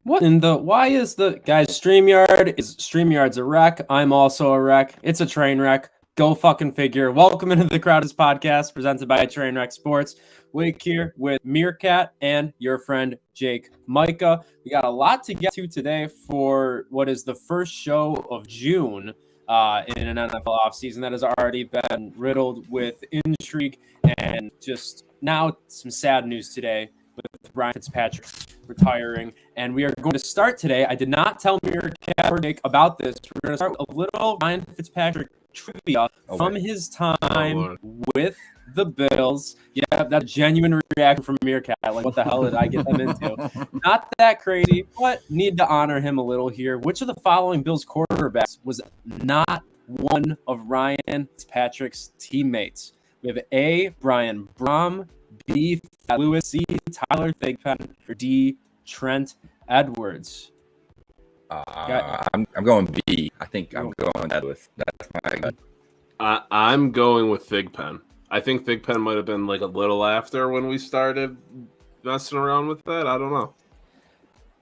Why is the guys StreamYard's a wreck? I'm also a wreck. It's a train wreck. Go fucking figure. Welcome into the Crowd's podcast presented by Trainwreck Sports. Wake here with Merekat and your friend Jake Micah. We got a lot to get to today for what is the first show of June in an NFL offseason that has already been riddled with intrigue and just now some sad news today with Ryan Fitzpatrick retiring. And we are going to start today. I did not tell Merekat or Jake about this. We're going to start with a little Ryan Fitzpatrick trivia from his time with the Bills. Yeah, that genuine reaction from Merekat. Like, what the hell did I get them into? Not that crazy, but need to honor him a little here. Which of the following Bills quarterbacks was not one of Ryan Fitzpatrick's teammates? We have A, Brian Brom, B, Thad Lewis, C, Tyler Thigpen, or D, Trent Edwards. I'm going B. I think I'm going Thad Lewis. That's my gut. I'm going with Thigpen. I think Thigpen might have been like a little after when we started messing around with that. I don't know.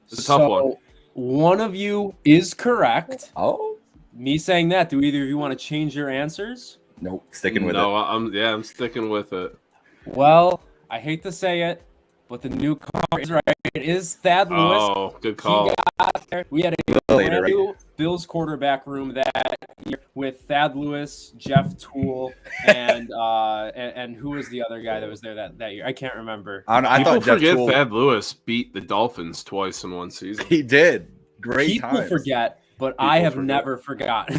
It's a tough one. One of you is correct. Oh. Me saying that, do either of you want to change your answers? Nope, sticking with it. No, I'm sticking with it. Well, I hate to say it, but the newcomer is right. It is Thad Lewis. Oh, good call. He got there. We had a brand new Bills quarterback room that year with Thad Lewis, Jeff Toole, and who was the other guy that was there that year? I can't remember. I thought Jeff Toole... Thad Lewis beat the Dolphins twice in one season. He did. Great People times. Forget. But I have never forgotten.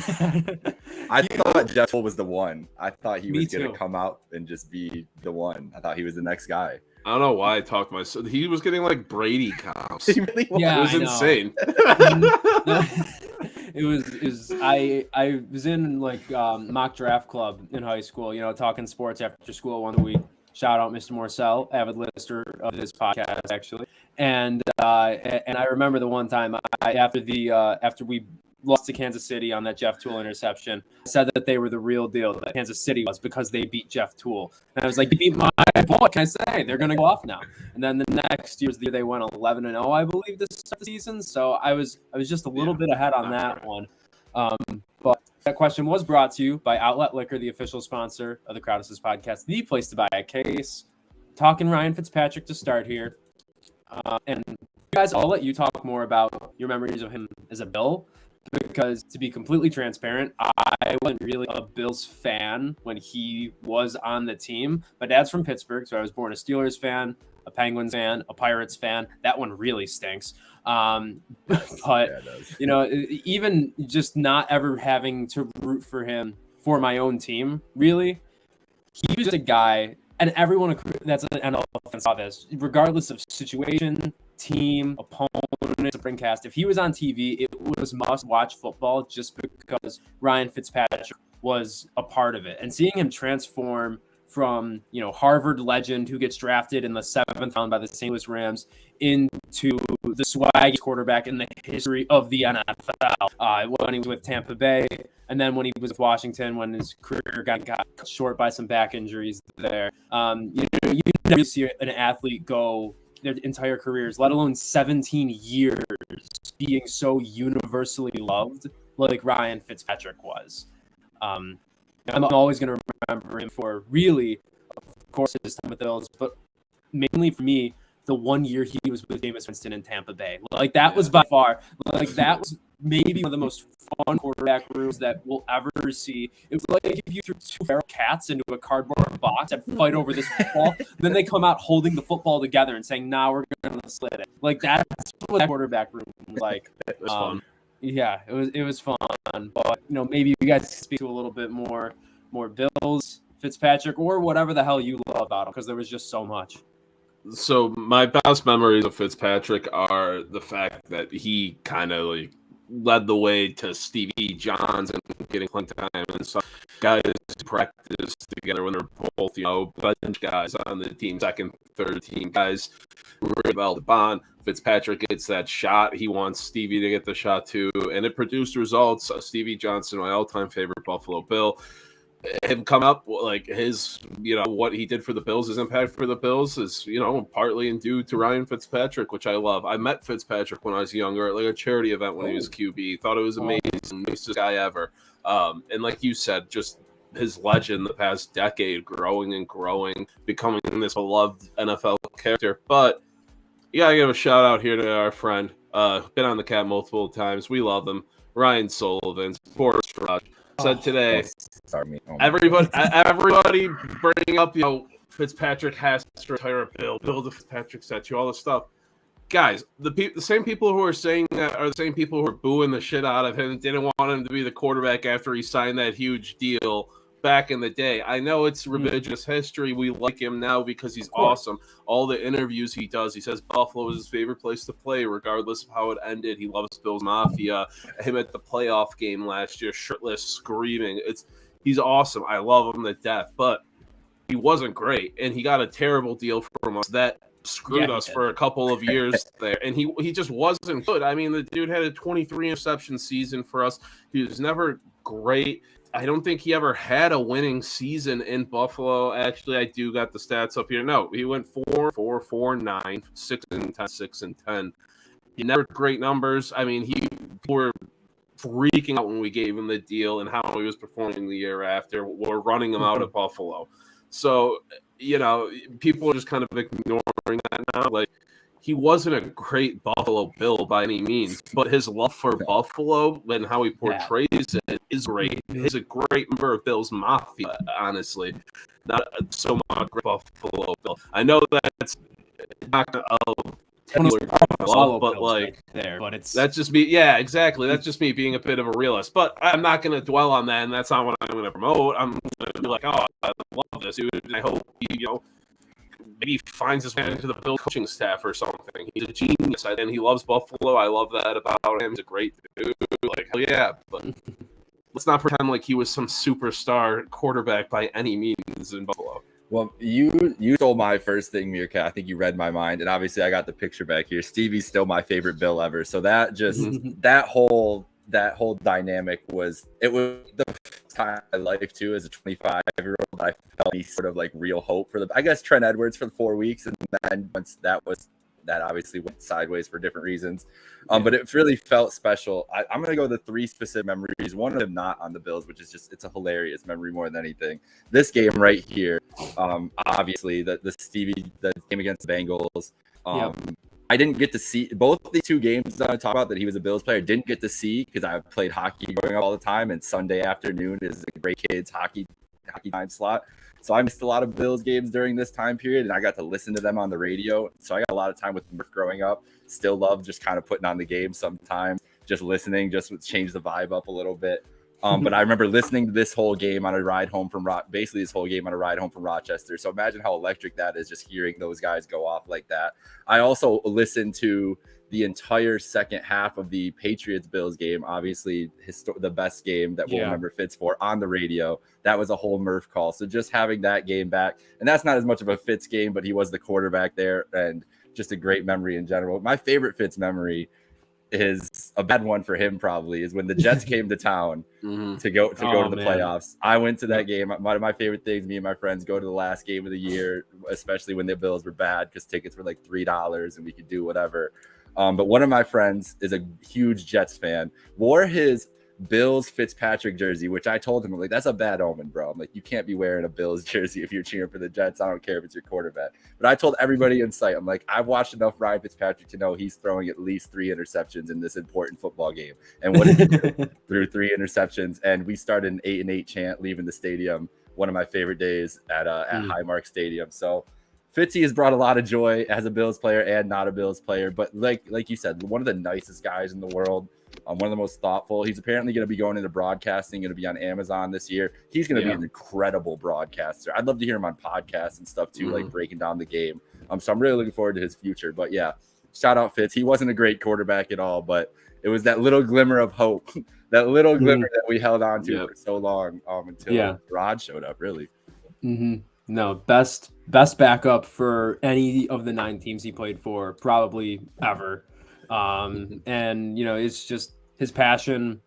I thought Jeff Toole was the one. I thought he was going to come out and just be the one. I thought he was the next guy. I don't know why I talked myself. He was getting like Brady comps. He really was. Yeah, it was insane. It was. I was in like mock draft club in high school. Talking sports after school one week. Shout out Mr. Morcell, avid listener of this podcast, actually. And I remember the one time after we lost to Kansas City on that Jeff Toole interception, I said that they were the real deal, that Kansas City was, because they beat Jeff Toole. And I was like, they beat my boy, what can I say? They're going to go off now. And then the next year they went 11-0, I believe, this season. So I was just a little bit ahead on that one. But that question was brought to you by Outlet Liquor, the official sponsor of the Crowd's podcast, the place to buy a case. Talking Ryan Fitzpatrick to start here. And guys, I'll let you talk more about your memories of him as a Bill, because to be completely transparent, I wasn't really a Bills fan when he was on the team. My dad's from Pittsburgh, so I was born a Steelers fan, a Penguins fan, a Pirates fan. That one really stinks. But even just not ever having to root for him for my own team, really, he was just a guy, and everyone that's an NFL fan saw this, regardless of situation, team, opponent, spring cast. If he was on TV, it was must-watch football just because Ryan Fitzpatrick was a part of it. And seeing him transform from, Harvard legend who gets drafted in the 7th round by the St. Louis Rams into the swaggy quarterback in the history of the NFL. When he was with Tampa Bay, and then when he was with Washington, when his career got cut short by some back injuries there. You never see an athlete go their entire careers, let alone 17 years, being so universally loved like Ryan Fitzpatrick was. I'm always going to remember him for really, of course, his time with the Bills, but mainly for me, the 1 year he was with Jameis Winston in Tampa Bay. Like, that was by far, that was maybe one of the most fun quarterback rooms that we'll ever see. It was like if you threw two feral cats into a cardboard box and fight over this football, then they come out holding the football together and saying, "Now we're going to split it." Like, that's what that quarterback room was like. It was fun. Yeah, it was fun. But, maybe you guys speak to a little bit more Bills, Fitzpatrick, or whatever the hell you love about him, because there was just so much. So my best memories of Fitzpatrick are the fact that he kind of led the way to Stevie Johns and getting playing time and stuff. Guys practice together when they're both, bench guys on the team, second, third team guys. Really well to bond. Fitzpatrick gets that shot. He wants Stevie to get the shot too, and it produced results. Stevie Johnson, my all-time favorite Buffalo Bill. him come up like his, what he did for the Bills, his impact for the Bills is, partly due to Ryan Fitzpatrick, which I love. I met Fitzpatrick when I was younger at like a charity event when he was QB. Thought it was amazing, nicest guy ever. And like you said, just his legend the past decade, growing and growing, becoming this beloved NFL character. But you gotta give a shout out here to our friend, been on the cat multiple times. We love him, Ryan Sullivan, Sports Rush. Said today, everybody bringing up, Fitzpatrick has to retire a Bill the Fitzpatrick statue, all this stuff. Guys, the same people who are saying that are the same people who are booing the shit out of him, didn't want him to be the quarterback after he signed that huge deal back in the day. I know it's revisionist history. We like him now because he's awesome. All the interviews he does, he says Buffalo is his favorite place to play, regardless of how it ended. He loves Bills Mafia. Him at the playoff game last year, shirtless, screaming. He's awesome. I love him to death, but he wasn't great, and he got a terrible deal from us that screwed us for a couple of years there, and he just wasn't good. I mean, the dude had a 23 interception season for us. He was never great. I don't think he ever had a winning season in Buffalo. Actually, I do got the stats up here. No, he went 4-4, 4-9, 6-10, 6-10. He never great numbers. I mean, people were freaking out when we gave him the deal and how he was performing the year after. We're running him out of Buffalo. So, people are just kind of ignoring that now. Like, he wasn't a great Buffalo Bill by any means, but his love for Buffalo and how he portrays it is great. He's a great member of Bill's Mafia, honestly. Not so much Buffalo Bill. I know that's not but like there, but that's just me. Yeah, exactly. That's just me being a bit of a realist. But I'm not going to dwell on that, and that's not what I'm going to promote. I'm going to be like, oh, I love this dude, and I hope he, maybe he finds his way into the Bills coaching staff or something. He's a genius, and he loves Buffalo. I love that about him. He's a great dude. Like, hell yeah. But let's not pretend like he was some superstar quarterback by any means in Buffalo. Well, you stole my first thing, Merekat. I think you read my mind, and obviously I got the picture back here. Stevie's still my favorite Bill ever. So that just that whole dynamic was the first time in my life too. As a 25-year-old, I felt any sort of like real hope for I guess Trent Edwards for the 4 weeks, and then once that obviously went sideways for different reasons. But it really felt special. I'm going to go with the 3 specific memories. One of them not on the Bills, which is just, it's a hilarious memory more than anything. This game right here, obviously, the game against the Bengals. I didn't get to see both these 2 games that I talk about that he was a Bills player. Didn't get to see because I played hockey growing up all the time, and Sunday afternoon is a great kids hockey time slot. So I missed a lot of Bills games during this time period, and I got to listen to them on the radio. So I got a lot of time with Murph growing up. Still love just kind of putting on the game sometimes, just listening, just would change the vibe up a little bit. But I remember listening to this whole game on a ride home from Rochester. So imagine how electric that is, just hearing those guys go off like that. I also listened to the entire second half of the Patriots-Bills game, obviously the best game that we'll remember Fitz for, on the radio. That was a whole Murph call. So just having that game back, and that's not as much of a Fitz game, but he was the quarterback there, and just a great memory in general. My favorite Fitz memory is a bad one for him probably, is when the Jets came to town to go to the playoffs. I went to that game. One of my favorite things, me and my friends go to the last game of the year, especially when the Bills were bad, because tickets were like $3 and we could do whatever. But one of my friends is a huge Jets fan, wore his Bills Fitzpatrick jersey, which I told him, I'm like, that's a bad omen, bro. I'm like, you can't be wearing a Bills jersey if you're cheering for the Jets. I don't care if it's your quarterback. But I told everybody in sight, I'm like, I've watched enough Ryan Fitzpatrick to know he's throwing at least 3 interceptions in this important football game. And what did he do? Threw 3 interceptions, and we started an 8-8 chant leaving the stadium. One of my favorite days at Highmark Stadium. So Fitzy has brought a lot of joy as a Bills player and not a Bills player, but like you said, one of the nicest guys in the world, one of the most thoughtful. He's apparently going to be going into broadcasting, going to be on Amazon this year. He's going to be an incredible broadcaster. I'd love to hear him on podcasts and stuff too, like breaking down the game. So I'm really looking forward to his future. But yeah, shout out Fitz. He wasn't a great quarterback at all, but it was that little glimmer of hope, that little glimmer that we held on to for so long until Rod showed up, really. No, best backup for any of the 9 teams he played for, probably ever. And it's just his passion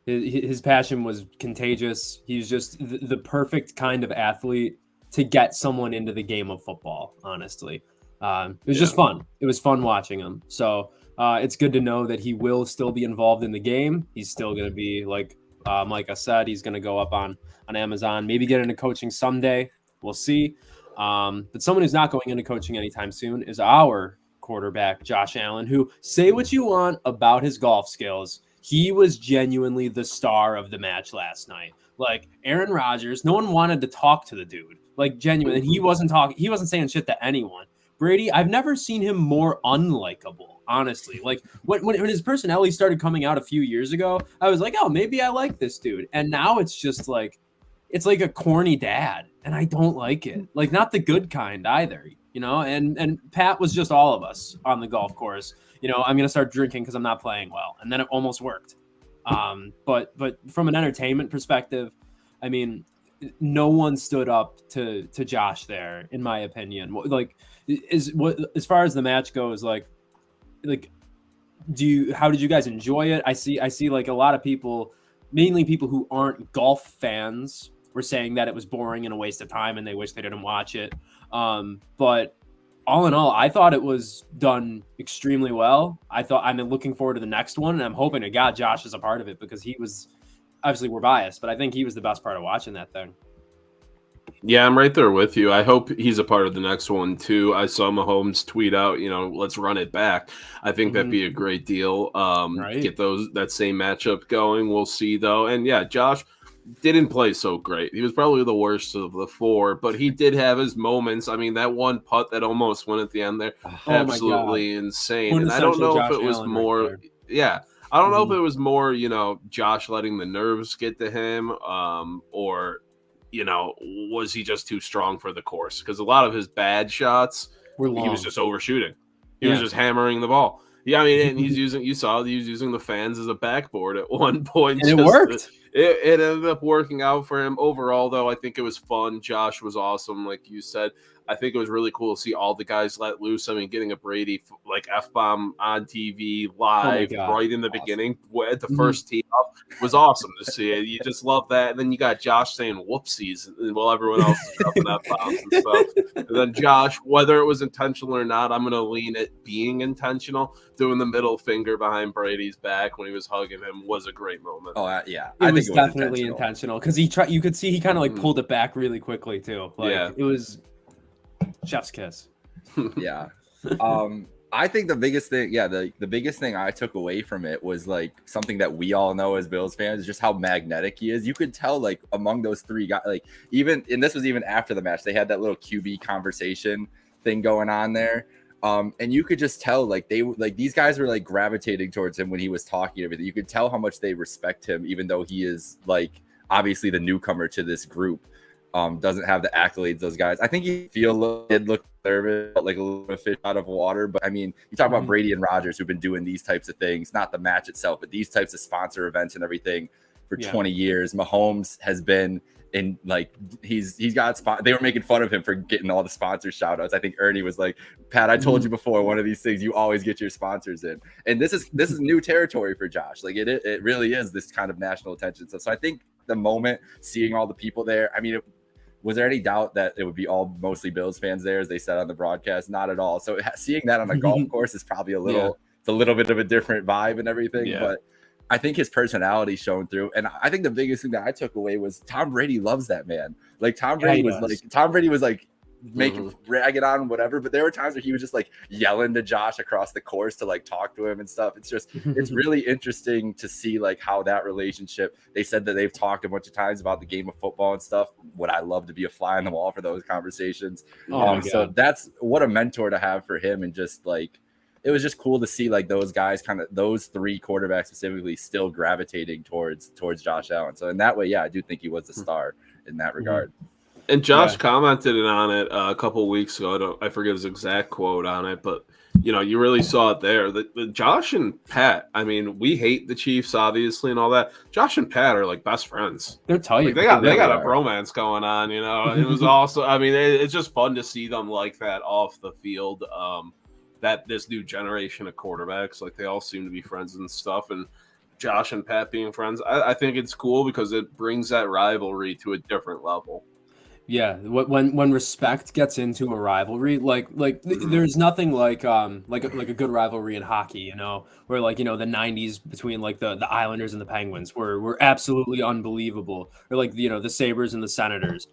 His passion was contagious. He's just the perfect kind of athlete to get someone into the game of football, honestly. It was just fun. It was fun watching him. So it's good to know that he will still be involved in the game. He's still going to be, like Micah said, he's going to go up on Amazon, maybe get into coaching someday. We'll see. But someone who's not going into coaching anytime soon is our quarterback, Josh Allen, who, say what you want about his golf skills, he was genuinely the star of the match last night. Like Aaron Rodgers, no one wanted to talk to the dude. Like genuinely, he wasn't talking. He wasn't saying shit to anyone. Brady, I've never seen him more unlikable, honestly. Like when his personality started coming out a few years ago, I was like, oh, maybe I like this dude. And now it's just like, it's like a corny dad, and I don't like it. Like not the good kind either, you know. And Pat was just all of us on the golf course. You know, I'm gonna start drinking because I'm not playing well, and then it almost worked. But from an entertainment perspective, I mean, no one stood up to Josh there, in my opinion. Like, as far as the match goes, like, how did you guys enjoy it? I see like a lot of people, mainly people who aren't golf fans, were saying that it was boring and a waste of time, and they wish they didn't watch it. But all in all, I thought it was done extremely well. I'm looking forward to the next one, and I'm hoping to God Josh is a part of it, because he was, obviously we're biased, but I think he was the best part of watching that thing. Yeah, I'm right there with you. I hope he's a part of the next one too. I saw Mahomes tweet out, let's run it back. I think that'd be a great deal. Right. Get that same matchup going. We'll see though. And yeah, Josh didn't play so great. He was probably the worst of the four, but he did have his moments. I mean, that one putt that almost went at the end there, absolutely insane. And I don't know if it was more, I don't know if it was more, Josh letting the nerves get to him, or, was he just too strong for the course? Because a lot of his bad shots, he was just overshooting. He was just hammering the ball. Yeah, I mean, and he was using the fans as a backboard at one point. And it worked. It ended up working out for him. Overall, though, I think it was fun. Josh was awesome, like you said. I think it was really cool to see all the guys let loose. I mean, getting a Brady like F-bomb on TV live right in the beginning at the first tee up was awesome to see it. You just love that. And then you got Josh saying whoopsies while everyone else is dropping F-bombs and stuff. And then Josh, whether it was intentional or not, I'm going to lean it being intentional. Doing the middle finger behind Brady's back when he was hugging him was a great moment. Oh, yeah. I think it was definitely intentional because you could see he kind of like pulled it back really quickly too. Like, it was chef's kiss. Yeah. I think the biggest thing, the biggest thing I took away from it was like something that we all know as Bills fans, is just how magnetic he is. You could tell like among those three guys, like and this was even after the match, they had that little QB conversation thing going on there. And you could just tell like these guys were like gravitating towards him when he was talking and everything. You could tell how much they respect him, even though he is like obviously the newcomer to this group. Doesn't have the accolades those guys. I think he did look nervous, like a little bit fish out of water. But I mean, you talk about Brady and Rodgers who've been doing these types of things, not the match itself, but these types of sponsor events and everything for 20 years. Mahomes has been in like he's got they were making fun of him for getting all the sponsor shout outs. I think Ernie was like, Pat, I told you before, one of these things you always get your sponsors in. And this is new territory for Josh. Like it really is this kind of national attention stuff. So I think the moment seeing all the people there, I mean, was there any doubt that it would be all mostly Bills fans there, as they said on the broadcast? Not at all. So seeing that on a golf course is probably it's a little bit of a different vibe and everything. Yeah. But I think his personality shone through. And I think the biggest thing that I took away was Tom Brady loves that man. Like Tom Brady was like making ragging on him, whatever. But there were times where he was just like yelling to Josh across the course to like talk to him and stuff. It's just it's really interesting to see like how that relationship. They said that they've talked a bunch of times about the game of football and stuff. Would I love to be a fly on the wall for those conversations? So that's what a mentor to have for him. And just like it was just cool to see like those guys, kind of those three quarterbacks specifically, still gravitating towards Josh Allen. So in that way, I do think he was the star in that regard. And Josh commented on it a couple of weeks ago. I forget his exact quote on it, but you really saw it there. The Josh and Pat. I mean, we hate the Chiefs, obviously, and all that. Josh and Pat are like best friends. They're tight. Like, they got a bromance going on. It was also. I mean, it's just fun to see them like that off the field. That this new generation of quarterbacks, like they all seem to be friends and stuff. And Josh and Pat being friends. I think it's cool because it brings that rivalry to a different level. Yeah, when respect gets into a rivalry, there's nothing like a good rivalry in hockey, you know, where like, you know, the 90s between like the Islanders and the Penguins were absolutely unbelievable, or like, you know, the Sabres and the Senators,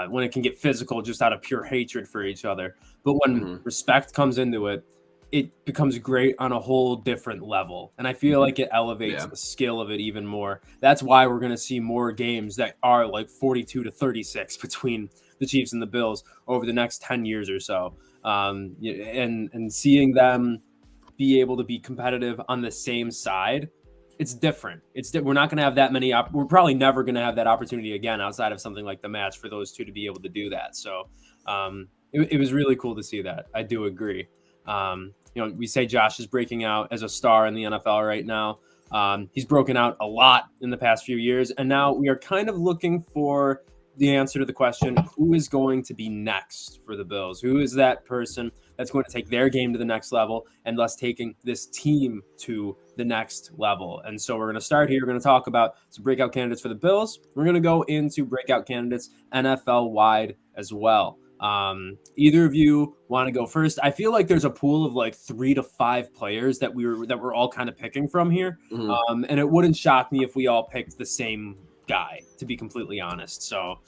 when it can get physical just out of pure hatred for each other. But when respect comes into it, it becomes great on a whole different level. And I feel like it elevates the skill of it even more. That's why we're going to see more games that are like 42-36 between the Chiefs and the Bills over the next 10 years or so. And seeing them be able to be competitive on the same side, it's different. We're not going to have that many. We're probably never going to have that opportunity again outside of something like the match for those two to be able to do that. So it was really cool to see that. I do agree. You know, we say Josh is breaking out as a star in the NFL right now. He's broken out a lot in the past few years, and now we are kind of looking for the answer to the question, who is going to be next for the Bills? Who is that person that's going to take their game to the next level and thus taking this team to the next level? And so we're going to start here. We're going to talk about some breakout candidates for the Bills. We're going to go into breakout candidates NFL-wide as well. Either of you want to go first? I feel like there's a pool of like 3 to 5 players that we're all kind of picking from here. And it wouldn't shock me if we all picked the same guy, to be completely honest. So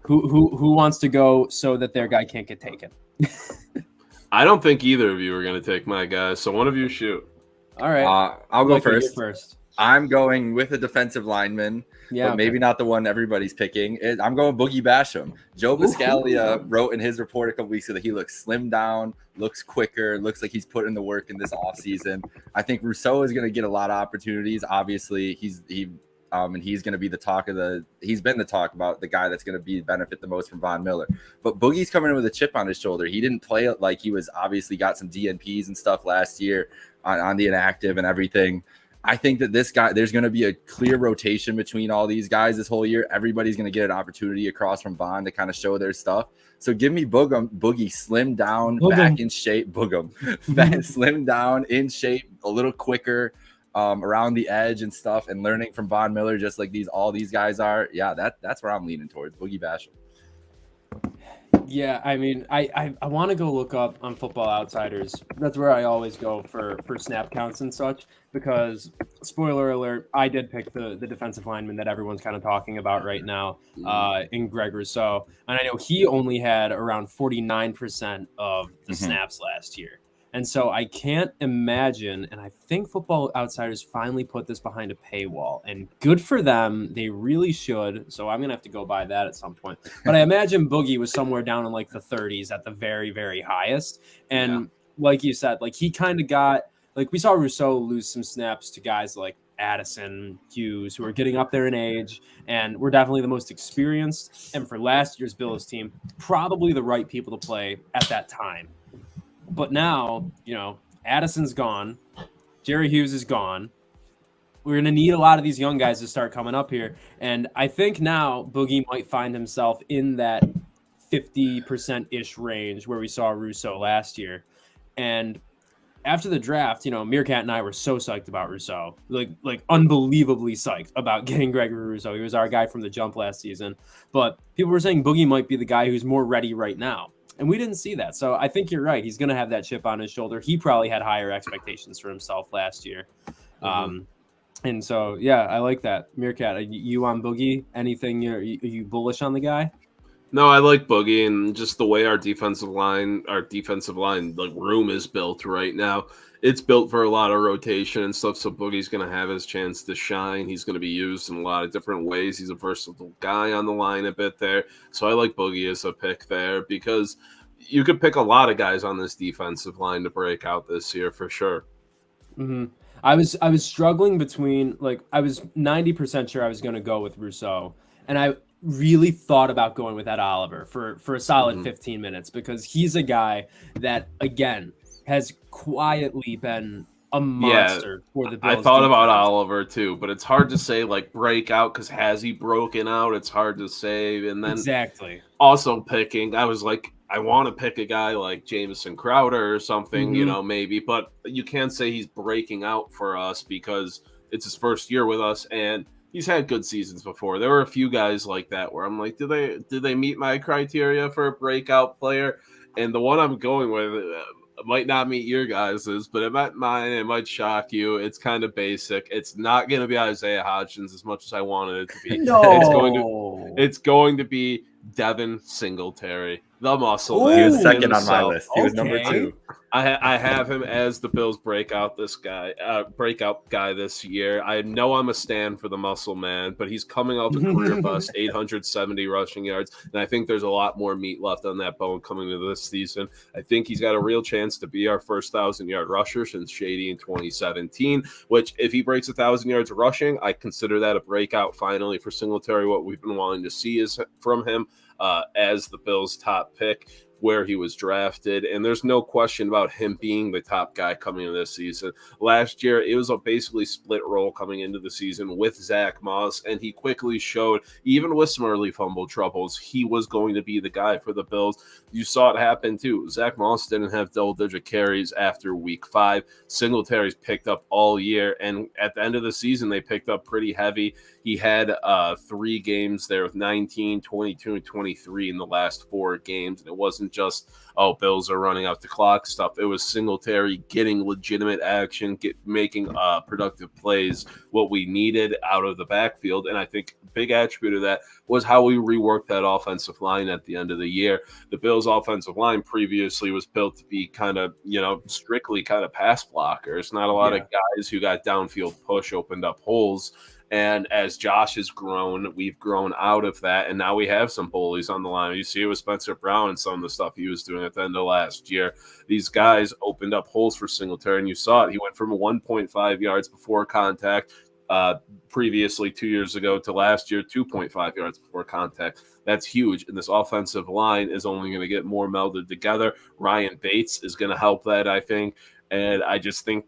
who wants to go so that their guy can't get taken? I don't think either of you are going to take my guy. So one of you shoot. All right. I'll go first. First. I'm going with a defensive lineman. Yeah, but maybe not the one everybody's picking. I'm going Boogie Basham. Joe Biscaglia wrote in his report a couple weeks ago that he looks slimmed down, looks quicker, looks like he's put in the work in this offseason. I think Rousseau is going to get a lot of opportunities. Obviously, he's going to be he's been the talk about the guy that's going to benefit the most from Von Miller. But Boogie's coming in with a chip on his shoulder. He didn't play it like he was obviously got some DNPs and stuff last year on the inactive and everything. I think that this guy, there's going to be a clear rotation between all these guys this whole year. Everybody's going to get an opportunity across from Vaughn to kind of show their stuff. So give me Boogie slim down, back in shape, slim down, in shape, a little quicker around the edge and stuff, and learning from Von Miller just like all these guys are. Yeah, that's where I'm leaning towards, Boogie Basham. Yeah, I mean, I want to go look up on Football Outsiders. That's where I always go for snap counts and such, because, spoiler alert, I did pick the defensive lineman that everyone's kind of talking about right now, in Greg Rousseau. And I know he only had around 49% of the snaps last year. And so I can't imagine, and I think Football Outsiders finally put this behind a paywall, and good for them. They really should. So I'm going to have to go buy that at some point. But I imagine Boogie was somewhere down in like the 30s at the very, very highest. And like you said, like he kind of got, like we saw Rousseau lose some snaps to guys like Addison, Hughes, who are getting up there in age, and we're definitely the most experienced. And for last year's Bills team, probably the right people to play at that time. But now, you know, Addison's gone. Jerry Hughes is gone. We're going to need a lot of these young guys to start coming up here. And I think now Boogie might find himself in that 50%-ish range where we saw Rousseau last year. And after the draft, you know, Merekat and I were so psyched about Rousseau. Like unbelievably psyched about getting Gregory Rousseau. He was our guy from the jump last season. But people were saying Boogie might be the guy who's more ready right now. And we didn't see that. So I think you're right. He's going to have that chip on his shoulder. He probably had higher expectations for himself last year. And so, yeah, I like that. Merekat, are you on Boogie? Anything? Are you bullish on the guy? No, I like Boogie, and just the way our defensive line like room is built right now. It's built for a lot of rotation and stuff, so Boogie's going to have his chance to shine. He's going to be used in a lot of different ways. He's a versatile guy on the line a bit there. So I like Boogie as a pick there, because you could pick a lot of guys on this defensive line to break out this year for sure. I was struggling between, like, I was 90% sure I was going to go with Rousseau, and I really thought about going with Ed Oliver for a solid 15 minutes, because he's a guy that, again, has quietly been a monster for the Bills. I thought about Oliver too, but it's hard to say like breakout, because has he broken out? It's hard to say. And then exactly also picking, I was like, I want to pick a guy like Jamison Crowder or something, you know, maybe, but you can't say he's breaking out for us because it's his first year with us, and he's had good seasons before. There were a few guys like that where I'm like, did they meet my criteria for a breakout player? And the one I'm going with might not meet your guys's, but it might mine. It might shock you. It's kind of basic. It's not going to be Isaiah Hodgins as much as I wanted it to be. No, it's going to be Devin Singletary, the muscle He man. was second on my himself. list. He was number 2. I have him as the Bills breakout guy this year. I know I'm a stand for the muscle man, but he's coming off a career bust, 870 rushing yards, and I think there's a lot more meat left on that bone coming into this season. I think he's got a real chance to be our first 1,000-yard rusher since Shady in 2017, which if he breaks 1,000 yards rushing, I consider that a breakout finally for Singletary. What we've been wanting to see is from him as the Bills' top pick, where he was drafted, and there's no question about him being the top guy coming into this season. Last year, it was a basically split role coming into the season with Zach Moss, and he quickly showed, even with some early fumble troubles, he was going to be the guy for the Bills. You saw it happen too. Zach Moss didn't have double-digit carries after week 5. Singletary's picked up all year, and at the end of the season, they picked up pretty heavy. He had 3 games there with 19, 22, and 23 in the last 4 games, and it wasn't just, Bills are running out the clock stuff. It was Singletary getting legitimate action, making productive plays, what we needed out of the backfield. And I think a big attribute of that was how we reworked that offensive line at the end of the year. The Bills' offensive line previously was built to be kind of, strictly kind of pass blockers. Not a lot of guys who got downfield push opened up holes. And as Josh has grown, we've grown out of that, and now we have some bullies on the line. You see it with Spencer Brown and some of the stuff he was doing at the end of last year. These guys opened up holes for Singletary, and you saw it. He went from 1.5 yards before contact previously 2 years ago to last year, 2.5 yards before contact. That's huge, and this offensive line is only going to get more melded together. Ryan Bates is going to help that, I think, and I just think,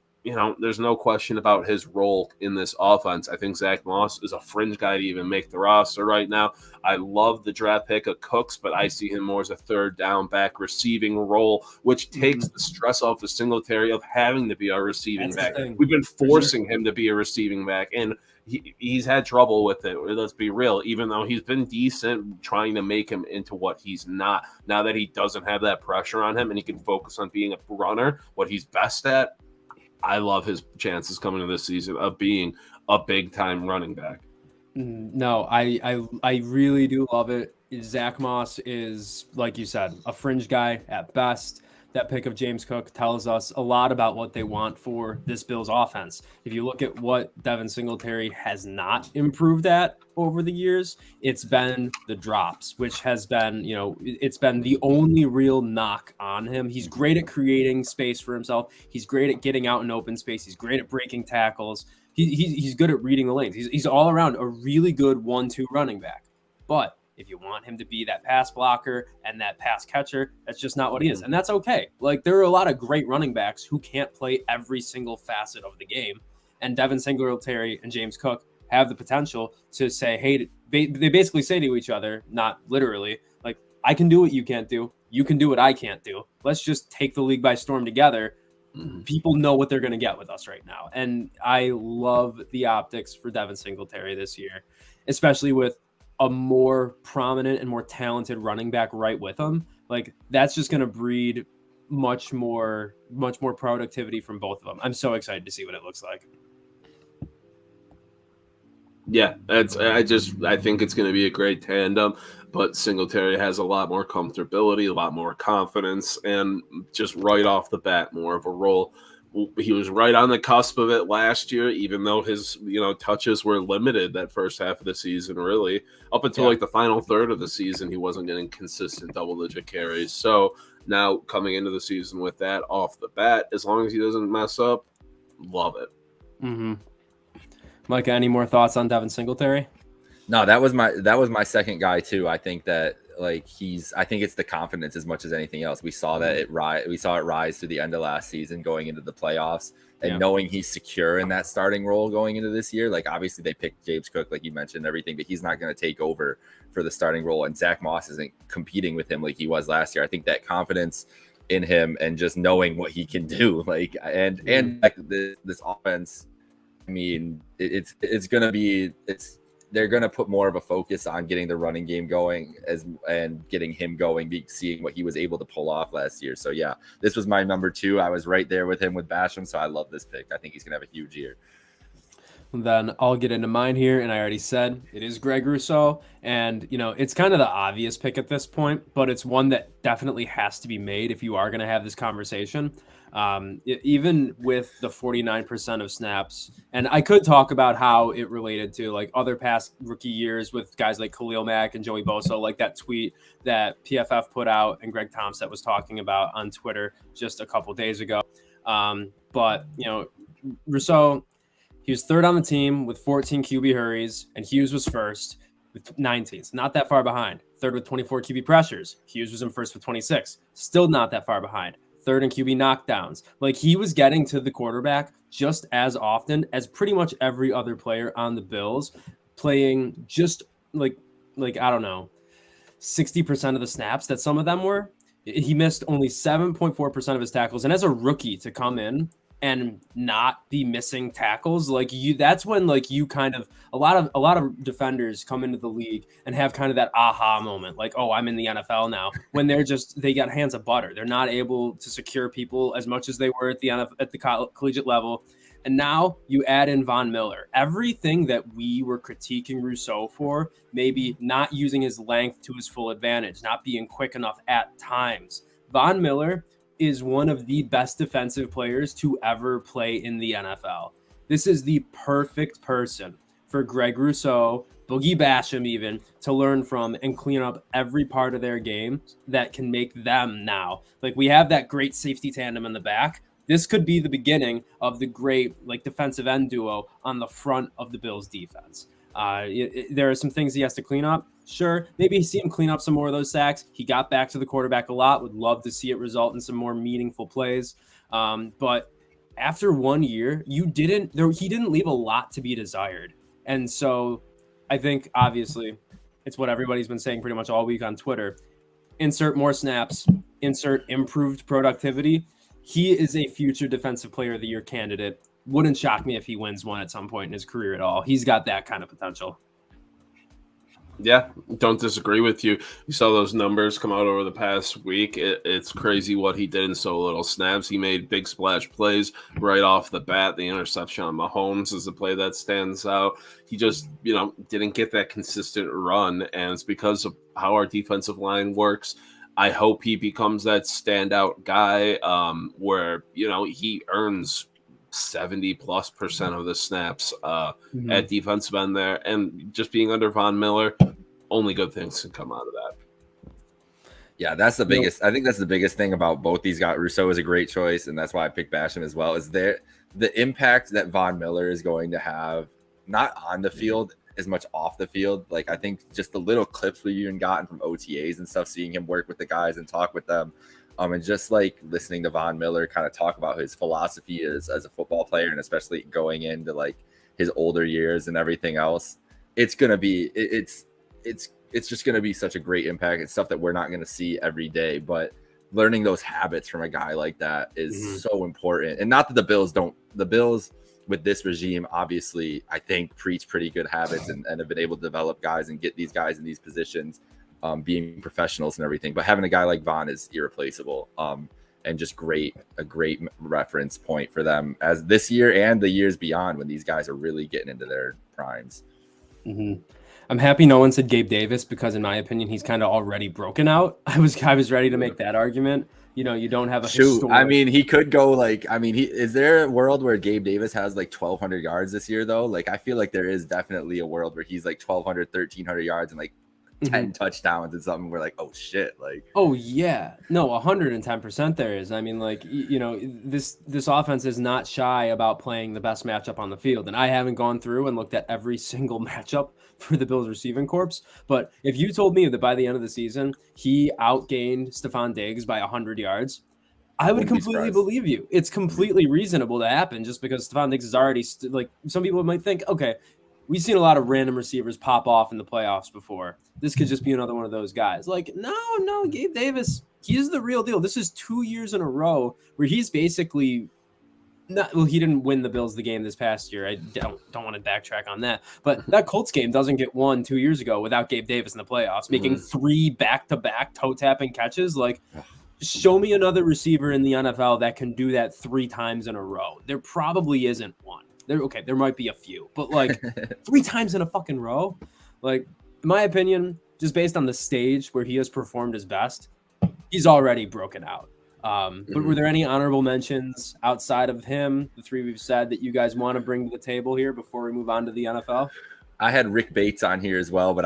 there's no question about his role in this offense. I think Zach Moss is a fringe guy to even make the roster right now. I love the draft pick of Cooks, but I see him more as a third down back receiving role, which takes the stress off of Singletary of having to be our receiving back. We've been forcing him to be a receiving back, and he's had trouble with it. Let's be real. Even though he's been decent, trying to make him into what he's not. Now that he doesn't have that pressure on him and he can focus on being a runner, what he's best at, I love his chances coming to this season of being a big-time running back. No, I really do love it. Zach Moss is, like you said, a fringe guy at best. That pick of James Cook tells us a lot about what they want for this Bills offense. If you look at what Devin Singletary has not improved at over the years, it's been the drops, which has been, it's been the only real knock on him. He's great at creating space for himself. He's great at getting out in open space. He's great at breaking tackles. He's good at reading the lanes. He's all around a really good 1-2 running back. But if you want him to be that pass blocker and that pass catcher, that's just not what he is. And that's okay. Like, there are a lot of great running backs who can't play every single facet of the game. And Devin Singletary and James Cook have the potential to say, hey, they basically say to each other, not literally, like, I can do what you can't do. You can do what I can't do. Let's just take the league by storm together. People know what they're going to get with us right now. And I love the optics for Devin Singletary this year, especially with a more prominent and more talented running back right with him. Like, that's just going to breed much more productivity from both of them. I'm so excited to see what it looks like. Yeah, I think it's going to be a great tandem, but Singletary has a lot more comfortability, a lot more confidence, and just right off the bat, more of a role. He was right on the cusp of it last year, even though his touches were limited that first half of the season, really. Up until like the final third of the season, he wasn't getting consistent double-digit carries. So now coming into the season with that off the bat, as long as he doesn't mess up, love it. Mm-hmm. Micah, any more thoughts on Devin Singletary? No, that was my second guy too. I think that I think it's the confidence as much as anything else. We saw that it rise through the end of last season, going into the playoffs, and knowing he's secure in that starting role going into this year. Like, obviously they picked James Cook, like you mentioned, everything, but he's not going to take over for the starting role. And Zach Moss isn't competing with him like he was last year. I think that confidence in him and just knowing what he can do, this offense mean, it's going to be they're going to put more of a focus on getting the running game going and getting him going, seeing what he was able to pull off last year. So yeah, this was my number 2. I was right there with him with Basham. So I love this pick. I think he's going to have a huge year. Then I'll get into mine here, and I already said it is Greg Rousseau, and it's kind of the obvious pick at this point, but it's one that definitely has to be made if you are going to have this conversation. Even with the 49% of snaps, and I could talk about how it related to like other past rookie years with guys like Khalil Mack and Joey Bosa, like that tweet that PFF put out and Greg Thompson was talking about on Twitter just a couple days ago. But Rousseau, he was third on the team with 14 QB hurries, and Hughes was first with 19. So not that far behind. Third with 24 QB pressures. Hughes was in first with 26. Still not that far behind. Third in QB knockdowns. Like, he was getting to the quarterback just as often as pretty much every other player on the Bills, playing just like I don't know, 60% of the snaps that some of them were. He missed only 7.4% of his tackles. And as a rookie to come in and not be missing tackles, that's when you kind of a lot of defenders come into the league and have kind of that aha moment, like, oh, I'm in the NFL now, when they got hands of butter. They're not able to secure people as much as they were at the collegiate level. And now you add in Von Miller. Everything that we were critiquing Rousseau for, maybe not using his length to his full advantage, not being quick enough at times. Von Miller is one of the best defensive players to ever play in the NFL. This is the perfect person for Greg Rousseau, Boogie Basham even, to learn from and clean up every part of their game that can make them now. Like, we have that great safety tandem in the back. This could be the beginning of the great defensive end duo on the front of the Bills defense. There are some things he has to clean up. Sure, maybe see him clean up some more of those sacks. He got back to the quarterback a lot. Would love to see it result in some more meaningful plays. But after 1 year, he didn't leave a lot to be desired. And so I think, obviously, it's what everybody's been saying pretty much all week on Twitter. Insert more snaps, insert improved productivity. He is a future Defensive Player of the Year candidate. Wouldn't shock me if he wins one at some point in his career at all. He's got that kind of potential. Yeah, don't disagree with you. You saw those numbers come out over the past week. It's crazy what he did in so little snaps. He made big splash plays right off the bat. The interception on Mahomes is the play that stands out. He just, didn't get that consistent run, and it's because of how our defensive line works. I hope he becomes that standout guy where, he earns 70+% of the snaps at defensive end there, and just being under Von Miller, only good things can come out of that. Yeah, that's the biggest. I think that's the biggest thing about both these guys. Rousseau is a great choice, and that's why I picked Basham as well. Is the impact that Von Miller is going to have, not on the field as much off the field. Like, I think just the little clips we've even gotten from OTAs and stuff, seeing him work with the guys and talk with them. And just listening to Von Miller kind of talk about his philosophy as a football player, and especially going into his older years and everything else, it's going to be, it's just going to be such a great impact. It's stuff that we're not going to see every day, but learning those habits from a guy like that is so important. And not that the Bills with this regime, obviously, I think preach pretty good habits and have been able to develop guys and get these guys in these positions, being professionals and everything. But having a guy like Von is irreplaceable, and just a great reference point for them as this year and the years beyond, when these guys are really getting into their primes. I'm happy no one said Gabe Davis, because in my opinion, he's kind of already broken out. I was ready to make that argument. You don't have a historic... I mean, he could go is there a world where Gabe Davis has 1,200 yards this year though? I feel like there is definitely a world where he's 1,200, 1,300 yards and 10 touchdowns and something. We're oh shit, oh yeah, no, 110% there is. I mean, this offense is not shy about playing the best matchup on the field, and I haven't gone through and looked at every single matchup for the Bills receiving corps, but if you told me that by the end of the season he outgained Stephon Diggs by 100 yards, I would completely believe you. It's completely reasonable to happen, just because Stephon Diggs is already some people might think, okay, we've seen a lot of random receivers pop off in the playoffs before. This could just be another one of those guys. No, Gabe Davis, he's the real deal. This is 2 years in a row where he's basically he didn't win the Bills the game this past year. I don't want to backtrack on that. But that Colts game doesn't get won 2 years ago without Gabe Davis in the playoffs, making 3 back-to-back toe-tapping catches. Like, show me another receiver in the NFL that can do that 3 times in a row. There probably isn't one. There might be a few. But, like, 3 times in a fucking row? Like, in my opinion, just based on the stage where he has performed his best, he's already broken out. But were there any honorable mentions outside of him, the 3 we've said, that you guys want to bring to the table here before we move on to the NFL? I had Rick Bates on here as well, but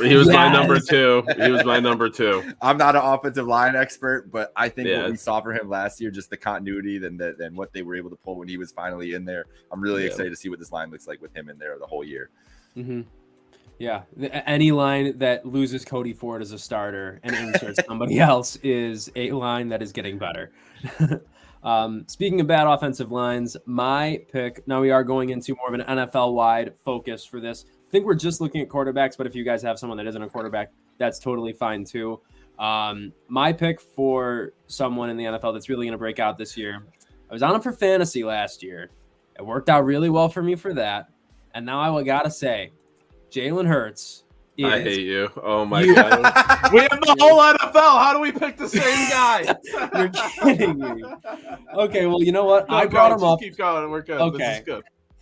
he was my number 2. He was my number 2. I'm not an offensive line expert, but I think what we saw from him last year, just the continuity than what they were able to pull when he was finally in there. I'm really excited to see what this line looks like with him in there the whole year. Mm-hmm. Yeah, any line that loses Cody Ford as a starter and inserts somebody else is a line that is getting better. Speaking of bad offensive lines, my pick, now we are going into more of an NFL-wide focus for this. I think we're just looking at quarterbacks, but if you guys have someone that isn't a quarterback, that's totally fine too. My pick for someone in the NFL that's really going to break out this year, I was on him for fantasy last year. It worked out really well for me for that. And now I got to say, Jalen Hurts. I hate you. Oh my God. We have the whole NFL. How do we pick the same guy? You're kidding me. Okay, well, you know what? I brought him up. Keep going. We're good. Okay.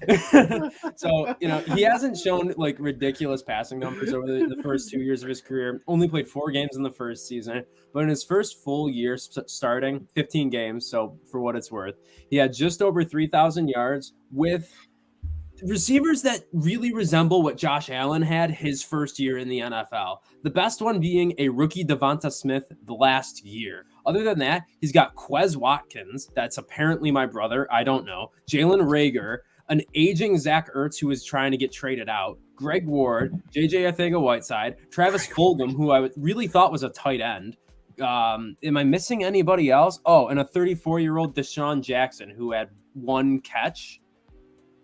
This is good. So, he hasn't shown like ridiculous passing numbers over the first 2 years of his career. Only played 4 games in the first season, but in his first full year starting, 15 games. So for what it's worth, he had just over 3,000 yards with receivers that really resemble what Josh Allen had his first year in the NFL. The best one being a rookie Devonta Smith the last year. Other than that, he's got Quez Watkins, that's apparently my brother, I don't know, Jalen Reagor, an aging Zach Ertz who is trying to get traded out, Greg Ward, JJ Arcega-Whiteside, Travis Fulgham, who I really thought was a tight end. Am I missing anybody else? Oh, and a 34-year-old Deshaun Jackson who had 1 catch.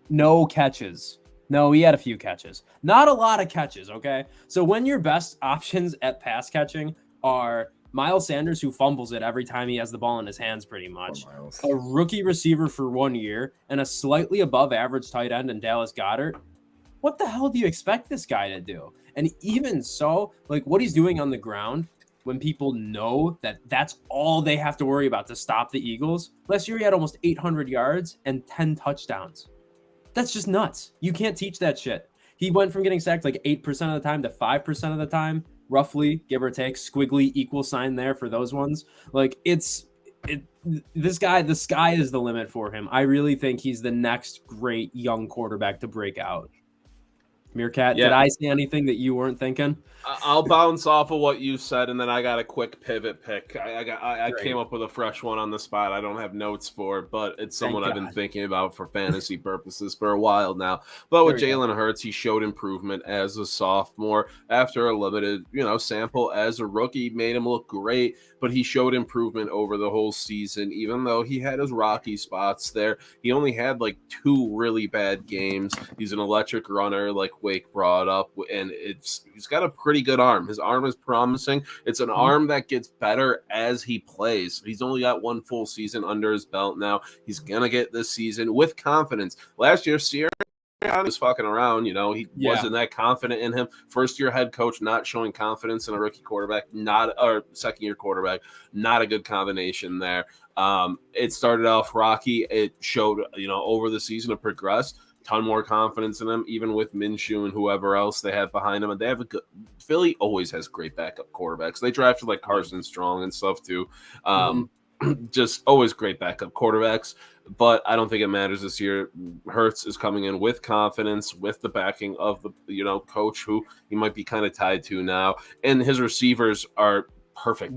No catches. No, he had a few catches. Not a lot of catches, okay? So when your best options at pass catching are Miles Sanders, who fumbles it every time he has the ball in his hands pretty much, a rookie receiver for 1 year, and a slightly above average tight end in Dallas Goedert, what the hell do you expect this guy to do? And even so, like what he's doing on the ground, when people know that that's all they have to worry about to stop the Eagles, last year he had almost 800 yards and 10 touchdowns. That's just nuts. You can't teach that shit. He went from getting sacked like 8% of the time to 5% of the time, roughly, give or take, squiggly equal sign there for those ones. Like this guy, the sky is the limit for him. I really think he's the next great young quarterback to break out. Merekat, did I say anything that you weren't thinking? I'll bounce off of what you said, and then I got a quick pivot pick. I came up with a fresh one on the spot. I don't have notes for it, but it's someone I've been thinking about for fantasy purposes for a while now. But with Jalen Hurts, he showed improvement as a sophomore after a limited, sample as a rookie. Made him look great, but he showed improvement over the whole season. Even though he had his rocky spots there, he only had like 2 really bad games. He's an electric runner, like Wake brought up, and he's got a pretty good arm. His arm is promising. It's an arm that gets better as he plays. He's only got 1 full season under his belt now. He's gonna get this season with confidence. Last year, Sierra was fucking around, he wasn't that confident in him. First year head coach not showing confidence in a rookie quarterback, second year quarterback, not a good combination there. It started off rocky. It showed, over the season it progressed. Ton more confidence in him, even with Minshew and whoever else they have behind him. And they have Philly always has great backup quarterbacks. They drafted like Carson Strong and stuff too. Just always great backup quarterbacks. But I don't think it matters this year. Hurts is coming in with confidence, with the backing of the coach who he might be kind of tied to now, and his receivers are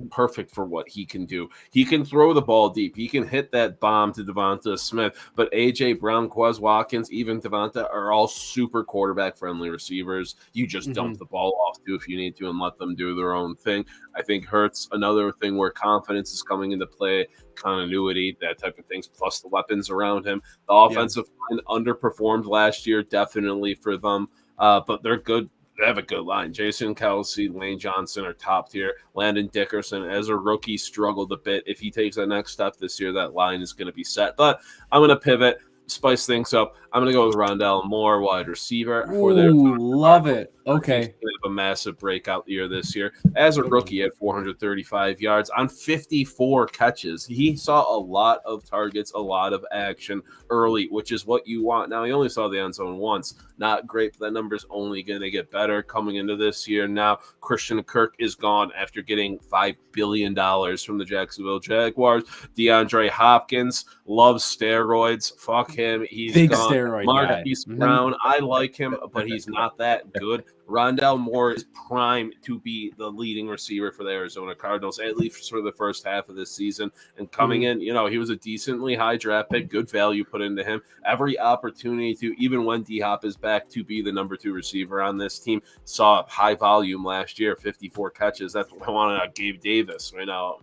perfect for what he can do. He can throw the ball deep. He can hit that bomb to Devonta Smith. But AJ Brown, Quez Watkins, even Devonta are all super quarterback-friendly receivers. You just dump the ball off to if you need to and let them do their own thing. I think Hurts, another thing where confidence is coming into play, continuity, that type of things, plus the weapons around him. The offensive line underperformed last year, definitely for them. But they're good. they have a good line. Jason Kelsey, Lane Johnson are top tier. Landon Dickerson, as a rookie, struggled a bit. If he takes that next step this year, that line is going to be set. But I'm going to pivot, spice things up. I'm going to go with Rondell Moore, wide receiver. For their love it. Okay. He's going to have a massive breakout year this year. As a rookie at 435 yards on 54 catches. He saw a lot of targets, a lot of action early, which is what you want. Now, he only saw the end zone once. Not great, but that number's only going to get better coming into this year. Now, Christian Kirk is gone after getting $5 billion from the Jacksonville Jaguars. DeAndre Hopkins loves steroids. Fuck him. He's big gone. steroid Marquise guy. Brown, I like him, but he's not that good. Rondell Moore is prime to be the leading receiver for the Arizona Cardinals, at least for the first half of this season. And coming in, you know, he was a decently high draft pick, good value put into him. Every opportunity to, even when D-Hop is back, to be the number 2 receiver on this team. Saw high volume last year, 54 catches. That's what I wanted Gabe Davis right now.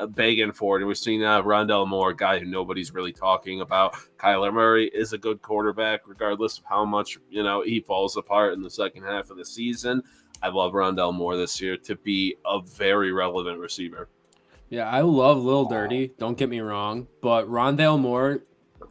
Begging for it. And we're seeing Rondell Moore, a guy who nobody's really talking about. Kyler Murray is a good quarterback, regardless of how much, you know, he falls apart in the second half of the season. I love Rondell Moore this year to be a very relevant receiver. Yeah, I love Lil Dirty. Don't get me wrong, but Rondell Moore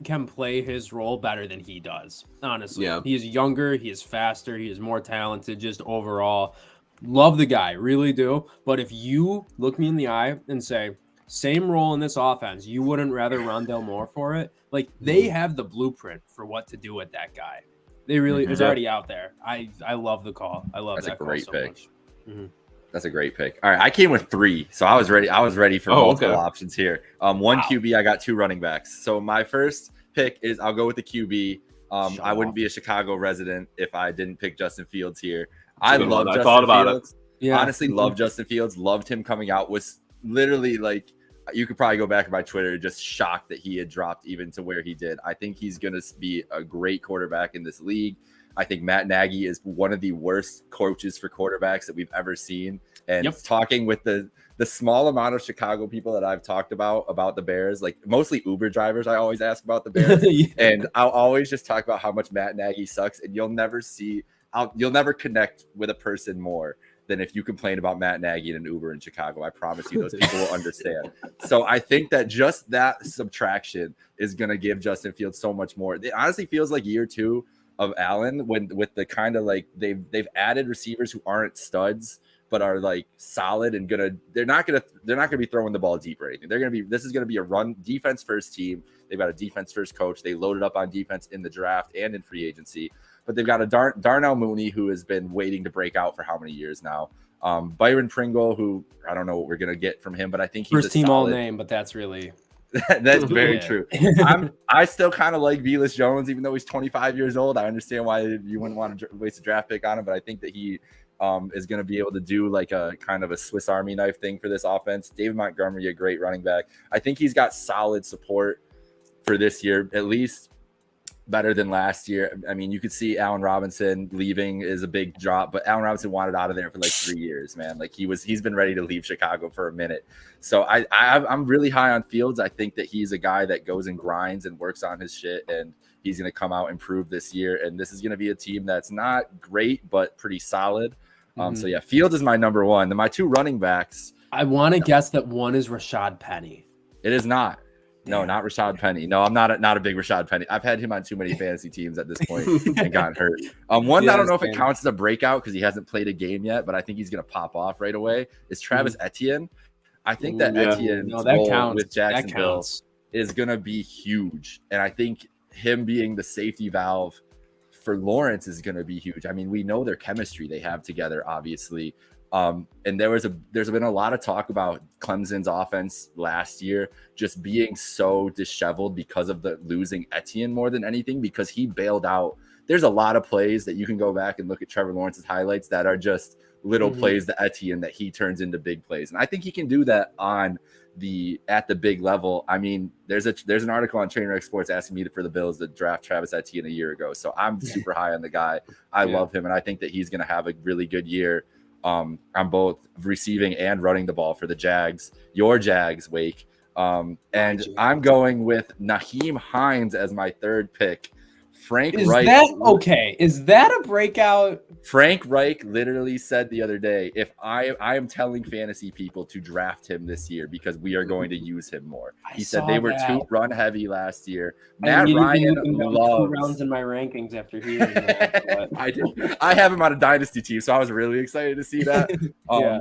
can play his role better than he does. Honestly, he is younger, he is faster, he is more talented. Just overall, love the guy, really do. But if you look me in the eye and say, same role in this offense, you wouldn't rather Rondell Moore for it? Like, they have the blueprint for what to do with that guy. They really, it's already out there. I love the call. I love that call. That's a great pick. That's a great pick. All right, I came with 3, so I was ready for multiple options here. One QB, I got 2 running backs. So my first pick is I'll go with the QB. I wouldn't be a Chicago resident if I didn't pick Justin Fields here. I love Justin Fields. Yeah. Honestly, love Justin Fields. Loved him coming out. Was literally like, you could probably go back to my Twitter, just shocked that he had dropped even to where he did. I think he's going to be a great quarterback in this league. I think Matt Nagy is one of the worst coaches for quarterbacks that we've ever seen. And talking with the small amount of Chicago people that I've talked about the Bears, like mostly Uber drivers, I always ask about the Bears. And I'll always just talk about how much Matt Nagy sucks. And you'll never connect with a person more than if you complain about Matt Nagy in an Uber in Chicago. I promise you those people will understand. So I think that just that subtraction is going to give Justin Fields so much more. It honestly feels like year 2 of Allen with the kind of like they've added receivers who aren't studs but are like solid and they're not gonna be throwing the ball deep or anything. This is gonna be a run defense first team. They've got a defense first coach. They loaded up on defense in the draft and in free agency. But they've got a Darnell Mooney who has been waiting to break out for how many years now. Byron Pringle, who I don't know what we're gonna get from him, but I think he's first team all name. But that's really that's very true. I still kind of like Velus Jones, even though he's 25 years old. I understand why you wouldn't want to waste a draft pick on him, but I think that he is going to be able to do like a kind of a Swiss Army knife thing for this offense. David Montgomery, a great running back. I think he's got solid support for this year, at least better than last year. I mean, you could see Allen Robinson leaving is a big drop, but Allen Robinson wanted out of there for like 3 years, man. Like he's been ready to leave Chicago for a minute. So I'm really high on Fields. I think that he's a guy that goes and grinds and works on his shit, and he's going to come out and prove this year. And this is going to be a team that's not great, but pretty solid. So yeah, Fields is my number 1. Then my 2 running backs. I want to guess that one is Rashad Penny. It is not. No, not Rashad Penny. No, I'm not a big Rashad Penny. I've had him on too many fantasy teams at this point and gotten hurt. One that I don't know if it counts as a breakout because he hasn't played a game yet, but I think he's going to pop off right away, is Travis Etienne. I think that Etienne's role with Jacksonville is going to be huge. And I think him being the safety valve for Lawrence is going to be huge. I mean, we know their chemistry they have together, obviously. And there's been a lot of talk about Clemson's offense last year just being so disheveled because of the losing Etienne more than anything, because he bailed out. There's a lot of plays that you can go back and look at Trevor Lawrence's highlights that are just little plays to Etienne that he turns into big plays. And I think he can do that at the big level. I mean, there's an article on Trainwreck Sports asking me for the Bills to draft Travis Etienne a year ago. So I'm super high on the guy. I love him, and I think that he's going to have a really good year on both receiving and running the ball for the Jags, your Jags, And I'm going with Nyheim Hines as my 3rd pick Frank Is Reich. that okay? Is that a breakout? Frank Reich literally said the other day, if I am telling fantasy people to draft him this year because we are going to use him more. He said they were too run heavy last year. Matt Ryan loves 2 rounds in my rankings after hearing that. I have him on a dynasty team, so I was really excited to see that.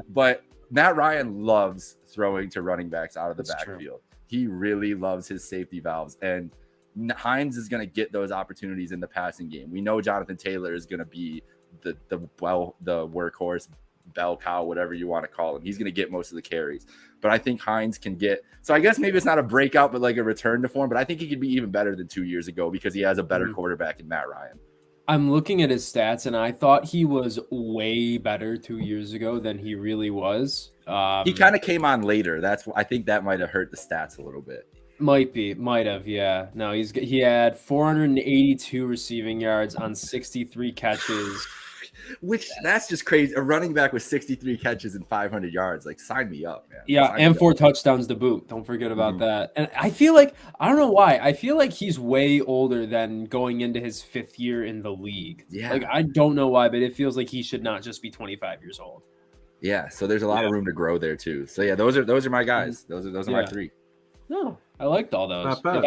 But Matt Ryan loves throwing to running backs out of the backfield. True. He really loves his safety valves, and Hines is going to get those opportunities in the passing game. We know Jonathan Taylor is going to be the workhorse, bell cow, whatever you want to call him. He's going to get most of the carries, but I think Hines can get. So I guess maybe it's not a breakout, but like a return to form. But I think he could be even better than 2 years ago because he has a better quarterback in Matt Ryan. I'm looking at his stats, and I thought he was way better 2 years ago than he really was. He kind of came on later. I think that might have hurt the stats a little bit. Might have, yeah. No, he had 482 receiving yards on 63 catches. That's just crazy. A running back with 63 catches and 500 yards. Like, sign me up, man. Yeah, and 4 touchdowns to boot. Don't forget about that. And I feel like, I don't know why, I feel like he's way older than going into his 5th year in the league. Yeah. Like, I don't know why, but it feels like he should not just be 25 years old. Yeah, so there's a lot of room to grow there too. So yeah, those are my guys. Those are my 3. No, I liked all those. Not bad, if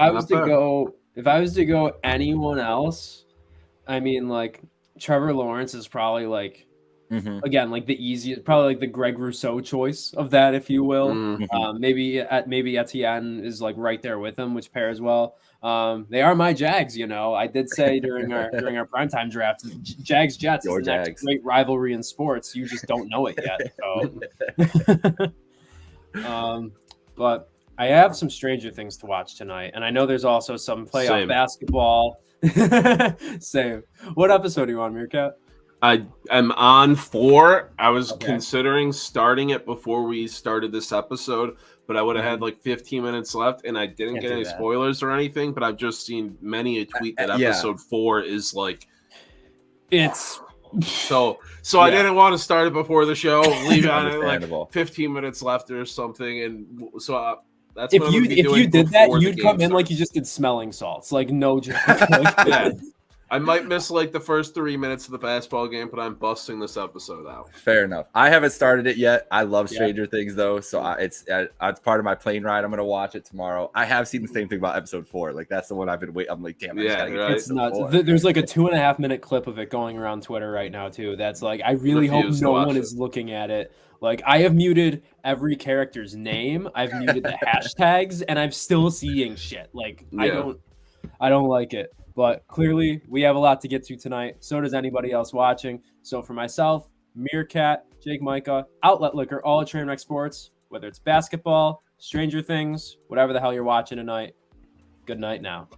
I was to go anyone else, I mean, like, Trevor Lawrence is probably like, again, like the easiest, probably like the Greg Rousseau choice of that, if you will. Maybe Etienne is like right there with him, which pairs well. They are my Jags, you know. I did say during our primetime draft, Jags Jets is the next great rivalry in sports. You just don't know it yet. So. But I have some Stranger Things to watch tonight, and I know there's also some playoff basketball. Same. What episode are you on, Merekat? I am on 4. I was considering starting it before we started this episode, but I would have had like 15 minutes left, and I didn't get any spoilers or anything, but I've just seen many a tweet that episode 4 is like it's so I didn't want to start it before the show, leave it on it like 15 minutes left or something, and so that's if you did that, you'd come in like you just did smelling salts, like no joke. Yeah. I might miss like the first 3 minutes of the basketball game, but I'm busting this episode out. Fair enough. I haven't started it yet. I love Stranger Things though, so it's part of my plane ride. I'm gonna watch it tomorrow. I have seen the same thing about episode 4. Like that's the one I've been waiting. I'm like, damn, I just gotta get it's nuts. There's like a 2.5 minute clip of it going around Twitter right now too. That's like, I really hope no one is looking at it. Like, I have muted every character's name. I've muted the hashtags, and I'm still seeing shit. Like, I don't like it. But clearly, we have a lot to get to tonight. So does anybody else watching. So for myself, Merekat, Jake Micah, Outlet Liquor, all at Trainwreck Sports, whether it's basketball, Stranger Things, whatever the hell you're watching tonight, good night now.